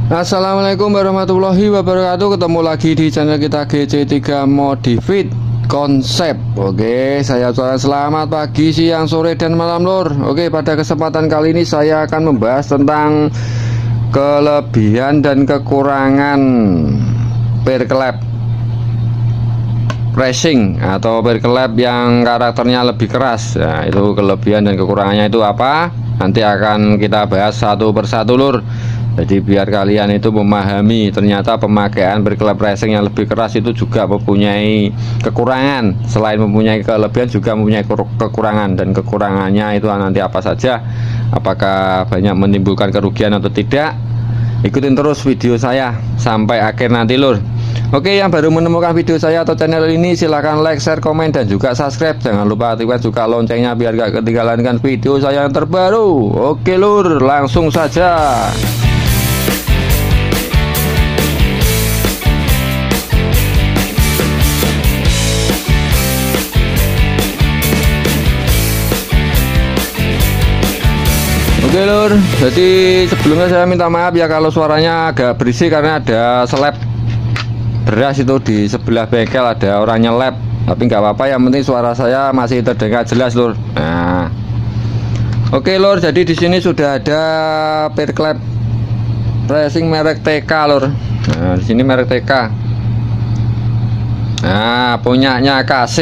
Assalamualaikum warahmatullahi wabarakatuh. Ketemu lagi di channel kita GC3 Modifit Konsep. Oke, saya ucapkan selamat pagi, siang, sore, dan malam lur. Oke, pada kesempatan kali ini saya akan membahas tentang kelebihan dan kekurangan perklep racing atau perklep yang karakternya lebih keras. Nah, itu kelebihan dan kekurangannya itu apa? Nanti akan kita bahas satu persatu lur. Jadi biar kalian itu memahami ternyata pemakaian berklep racing yang lebih keras itu juga mempunyai kekurangan. Selain mempunyai kelebihan juga mempunyai kekurangan, dan kekurangannya itu nanti apa saja, apakah banyak menimbulkan kerugian atau tidak. Ikutin terus video saya sampai akhir nanti lur. Oke, yang baru menemukan video saya atau channel ini silahkan like, share, komen, dan juga subscribe. Jangan lupa aktifkan juga loncengnya biar gak ketinggalan dengan video saya yang terbaru. Oke lur, langsung saja. Oke lur, jadi sebelumnya saya minta maaf ya kalau suaranya agak berisik karena ada seleb beras itu di sebelah bengkel, ada orang nyelep. Tapi nggak apa-apa, yang penting suara saya masih terdengar jelas lur. Nah, oke lur, jadi di sini sudah ada perklep racing merek TK lur. Nah, di sini merek TK. Nah, punyanya KC,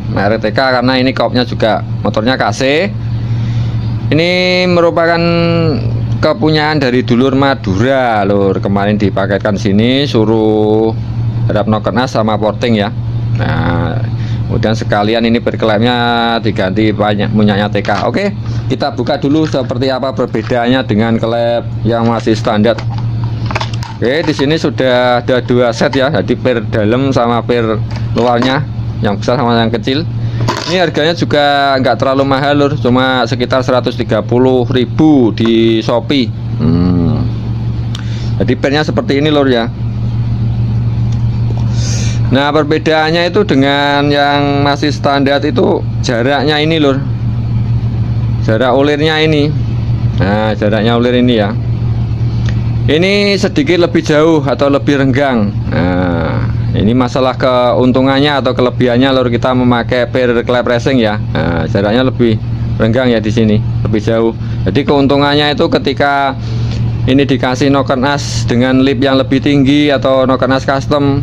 merek TK karena ini kopnya juga motornya KC. Ini merupakan kepunyaan dari dulur Madura lur. Kemarin dipaketkan sini, suruh harap nokenas sama porting ya. Nah, kemudian sekalian ini perklepnya diganti banyak punyanya TK. Oke, kita buka dulu seperti apa perbedaannya dengan klep yang masih standar. Oke, di sini sudah ada dua set ya. Jadi per dalam sama per luarnya, yang besar sama yang kecil. Ini harganya juga nggak terlalu mahal lur, cuma sekitar 130.000 di Shopee. Jadi pernya seperti ini lur ya. Nah, perbedaannya itu dengan yang masih standar itu jaraknya ini lur. Jarak ulirnya ini. Nah, jaraknya ulir ini ya. Ini sedikit lebih jauh atau lebih renggang. Nah, ini masalah keuntungannya atau kelebihannya lur kita memakai perklep racing ya. Nah, jaraknya lebih renggang ya di sini, lebih jauh. Jadi keuntungannya itu ketika ini dikasih noken as dengan lip yang lebih tinggi atau noken as custom,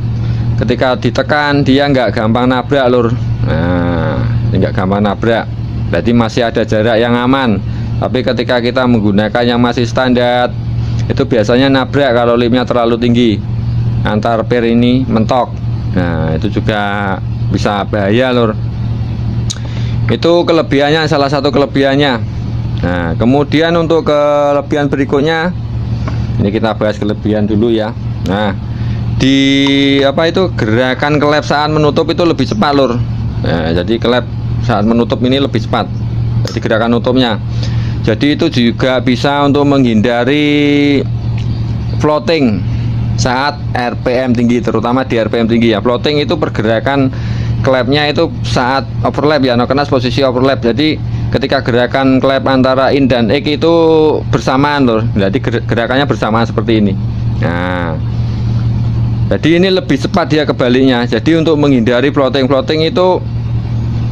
ketika ditekan dia nggak gampang nabrak lur. Nah, nggak gampang nabrak. Berarti masih ada jarak yang aman. Tapi ketika kita menggunakan yang masih standar, itu biasanya nabrak kalau lipnya terlalu tinggi, antar per ini mentok. Nah, itu juga bisa bahaya lur. Itu kelebihannya, salah satu kelebihannya. Nah, kemudian untuk kelebihan berikutnya, ini kita bahas kelebihan dulu ya. Nah, di apa itu gerakan klep saat menutup itu lebih cepat lur. Nah, jadi klep saat menutup ini lebih cepat. Jadi gerakan nutupnya. Jadi itu juga bisa untuk menghindari floating saat RPM tinggi, terutama di RPM tinggi ya. Floating itu pergerakan klepnya itu saat overlap ya, nokenas posisi overlap. Jadi ketika gerakan klep antara in dan X itu bersamaan lur. Jadi gerakannya bersamaan seperti ini. Nah, jadi ini lebih cepat dia kebaliknya. Jadi untuk menghindari floating itu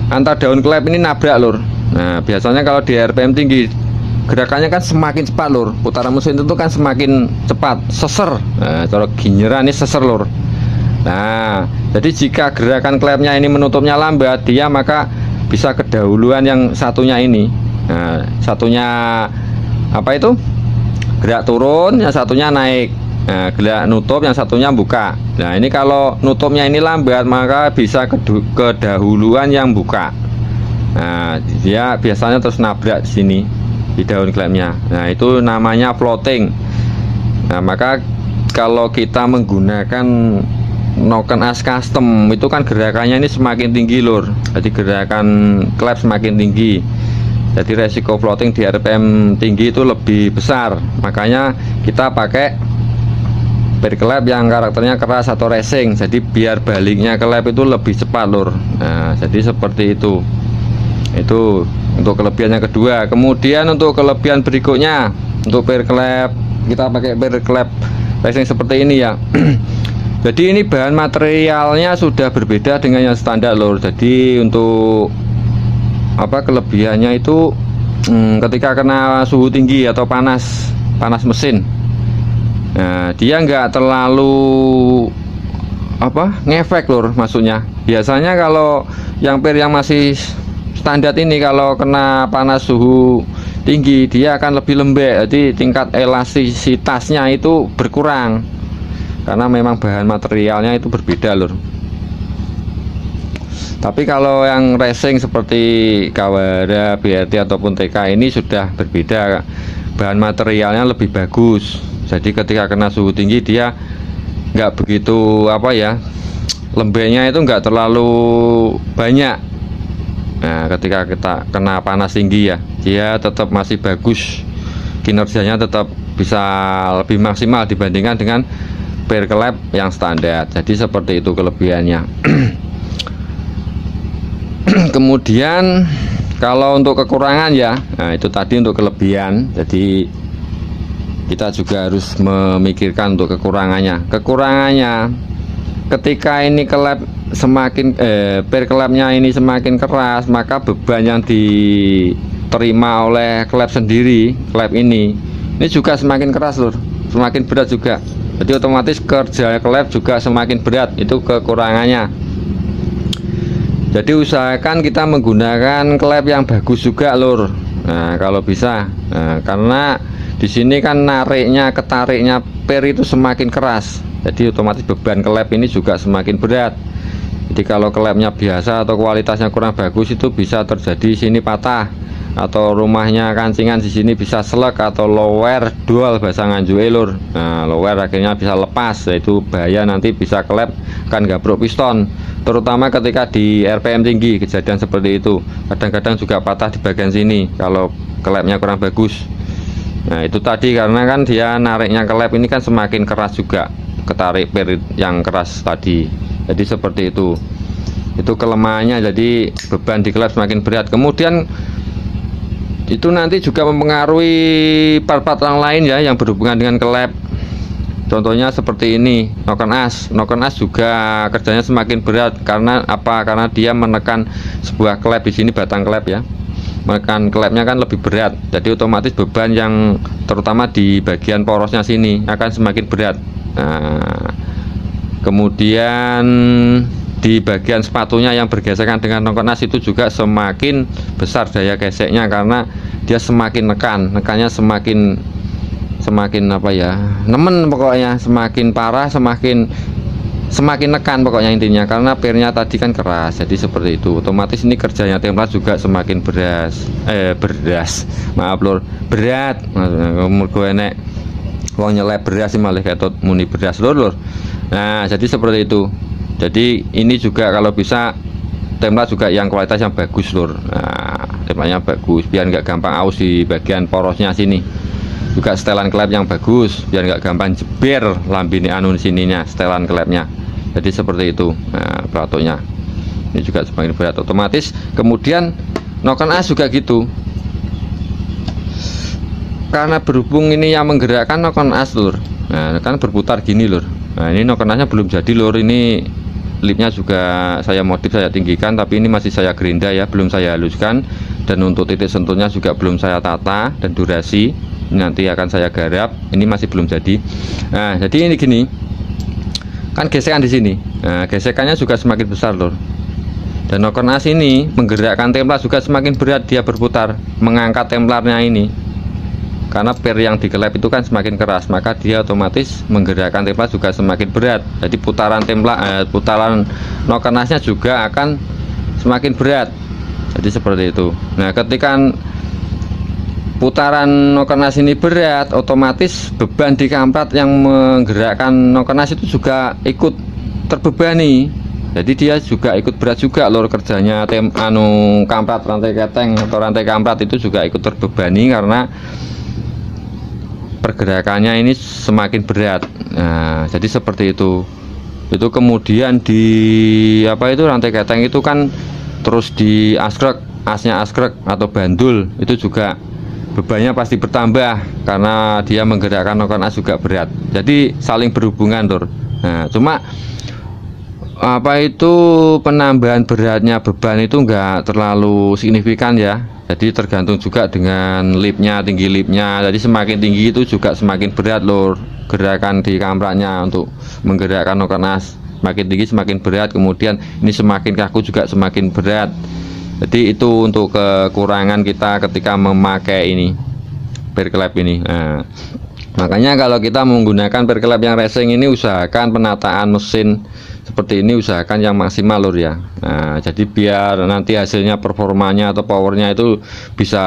antar daun klep ini nabrak lur. Nah, biasanya kalau di RPM tinggi gerakannya kan semakin cepat lur, putaran mesin itu kan semakin cepat, seser. Nah, kalau ginyeran ini seser lur. Nah, jadi jika gerakan klepnya ini menutupnya lambat, dia maka bisa kedahuluan yang satunya ini. Nah, satunya apa itu gerak turun, yang satunya naik. Nah, gerak nutup, yang satunya buka. Nah, ini kalau nutupnya ini lambat maka bisa kedahuluan yang buka. Nah, dia biasanya terus nabrak di sini di daun klepnya. Nah, itu namanya floating. Nah, maka kalau kita menggunakan noken as custom itu kan gerakannya ini semakin tinggi lur. Jadi gerakan klep semakin tinggi. Jadi resiko floating di RPM tinggi itu lebih besar. Makanya kita pakai perklep yang karakternya keras atau racing. Jadi biar baliknya klep itu lebih cepat lur. Nah, jadi seperti itu. Itu untuk kelebihan yang kedua. Kemudian untuk kelebihan berikutnya, untuk perklep kita pakai perklep racing seperti ini ya. Jadi ini bahan materialnya sudah berbeda dengan yang standar lur. Jadi untuk apa kelebihannya itu ketika kena suhu tinggi atau panas mesin, nah dia nggak terlalu apa ngefek lur. Maksudnya biasanya kalau yang per yang masih standar ini kalau kena panas suhu tinggi dia akan lebih lembek, jadi tingkat elastisitasnya itu berkurang karena memang bahan materialnya itu berbeda lur. Tapi kalau yang racing seperti Kawara, BRT ataupun TK ini sudah berbeda, bahan materialnya lebih bagus. Jadi ketika kena suhu tinggi dia nggak begitu apa ya, lembeknya itu nggak terlalu banyak. Nah ketika kita kena panas tinggi ya, dia tetap masih bagus, kinerjanya tetap bisa lebih maksimal dibandingkan dengan perkelab yang standar. Jadi seperti itu kelebihannya. Kemudian kalau untuk kekurangan ya, nah itu tadi untuk kelebihan. Jadi kita juga harus memikirkan untuk kekurangannya. Kekurangannya ketika ini kelab semakin perkelabnya ini semakin keras, maka beban yang diterima oleh kelab sendiri, kelab ini juga semakin keras lur, semakin berat juga. Jadi otomatis kerja kelab juga semakin berat, itu kekurangannya. Jadi usahakan kita menggunakan klep yang bagus juga lur. Nah kalau bisa, karena di sini kan ketariknya per itu semakin keras, jadi otomatis beban klep ini juga semakin berat. Jadi kalau klepnya biasa atau kualitasnya kurang bagus itu bisa terjadi sini patah, atau rumahnya kancingan di sini bisa selek atau lower dual bahasa Nganjuk lur. Nah lower akhirnya bisa lepas, yaitu bahaya, nanti bisa klep kan gabruk piston, terutama ketika di RPM tinggi. Kejadian seperti itu kadang-kadang juga patah di bagian sini kalau klepnya kurang bagus. Nah itu tadi karena kan dia nariknya klep ini kan semakin keras juga, ketarik per yang keras tadi. Jadi seperti itu kelemahannya. Jadi beban di klep semakin berat. Kemudian itu nanti juga mempengaruhi part-part yang lain ya yang berhubungan dengan klep. Contohnya seperti ini, noken as juga kerjanya semakin berat. Karena apa? Karena dia menekan sebuah klep di sini, batang klep ya, menekan klepnya kan lebih berat. Jadi otomatis beban yang terutama di bagian porosnya sini akan semakin berat. Nah, kemudian di bagian sepatunya yang bergesekan dengan noken as itu juga semakin besar daya geseknya, karena dia semakin nekannya semakin apa ya, nemen pokoknya, semakin parah, semakin nekan pokoknya intinya, karena pernya tadi kan keras. Jadi seperti itu, otomatis ini kerjanya templat juga semakin berat. Mergo enek wong nyelep beras sih malah ketut muni beras lur. Nah jadi seperti itu. Jadi ini juga kalau bisa templat juga yang kualitas yang bagus lur. Nah templatnya bagus biar nggak gampang aus di bagian porosnya sini. Juga setelan klep yang bagus biar nggak gampang jeber lambini anu sininya, setelan klepnya. Jadi seperti itu. Nah pelatunya ini juga semakin berat otomatis. Kemudian noken as juga gitu, karena berhubung ini yang menggerakkan noken as lur. Nah kan berputar gini lur. Nah ini noken asnya belum jadi lur. Ini lipnya juga saya modif, saya tinggikan, tapi ini masih saya gerinda ya, belum saya haluskan. Dan untuk titik sentuhnya juga belum saya tata, dan durasi ini nanti akan saya garap. Ini masih belum jadi. Nah jadi ini gini kan gesekan di sini. Nah gesekannya juga semakin besar lur. Dan noken as ini menggerakkan templar juga semakin berat, dia berputar mengangkat templarnya ini. Karena per yang dikelep itu kan semakin keras, maka dia otomatis menggerakkan templar juga semakin berat. Jadi putaran putaran noken asnya juga akan semakin berat. Jadi seperti itu. Nah ketika putaran noken as ini berat, otomatis beban di kamprat yang menggerakkan noken as itu juga ikut terbebani. Jadi dia juga ikut berat juga lor kerjanya. Kamprat rantai keteng atau rantai kamprat itu juga ikut terbebani karena pergerakannya ini semakin berat. Nah jadi seperti itu. Itu kemudian di apa itu rantai keteng itu kan terus di askrek, asnya askrek atau bandul itu juga bebannya pasti bertambah karena dia menggerakkan noken as juga berat. Jadi saling berhubungan Lur. Nah, cuma apa itu penambahan beratnya beban itu enggak terlalu signifikan ya. Jadi tergantung juga dengan lipnya, tinggi lipnya. Jadi semakin tinggi itu juga semakin berat Lur gerakan di kampraknya untuk menggerakkan noken as. Semakin tinggi semakin berat, kemudian ini semakin kaku juga semakin berat. Jadi itu untuk kekurangan kita ketika memakai ini perklep ini. Nah, makanya kalau kita menggunakan perklep yang racing ini, usahakan penataan mesin seperti ini usahakan yang maksimal Lur ya. Nah, jadi biar nanti hasilnya performanya atau powernya itu bisa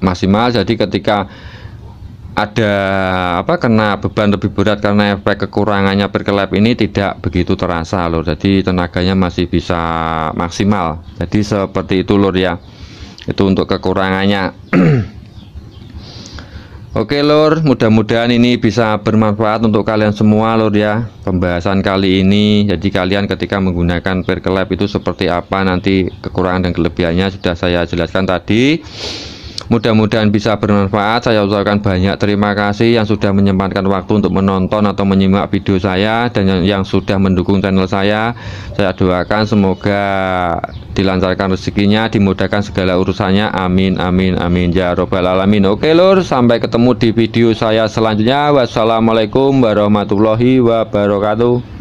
maksimal. Jadi ketika ada kena beban lebih berat karena efek kekurangannya perklep ini tidak begitu terasa Lur. Jadi tenaganya masih bisa maksimal. Jadi seperti itu Lur ya. Itu untuk kekurangannya. Oke Lur, mudah-mudahan ini bisa bermanfaat untuk kalian semua Lur ya. Pembahasan kali ini, jadi kalian ketika menggunakan perklep itu seperti apa, nanti kekurangan dan kelebihannya sudah saya jelaskan tadi. Mudah-mudahan bisa bermanfaat. Saya ucapkan banyak terima kasih yang sudah menyempatkan waktu untuk menonton atau menyimak video saya, dan yang sudah mendukung channel saya. Saya doakan semoga dilancarkan rezekinya, dimudahkan segala urusannya. Amin amin amin ya robbal alamin. Oke Lur, sampai ketemu di video saya selanjutnya. Wassalamualaikum warahmatullahi wabarakatuh.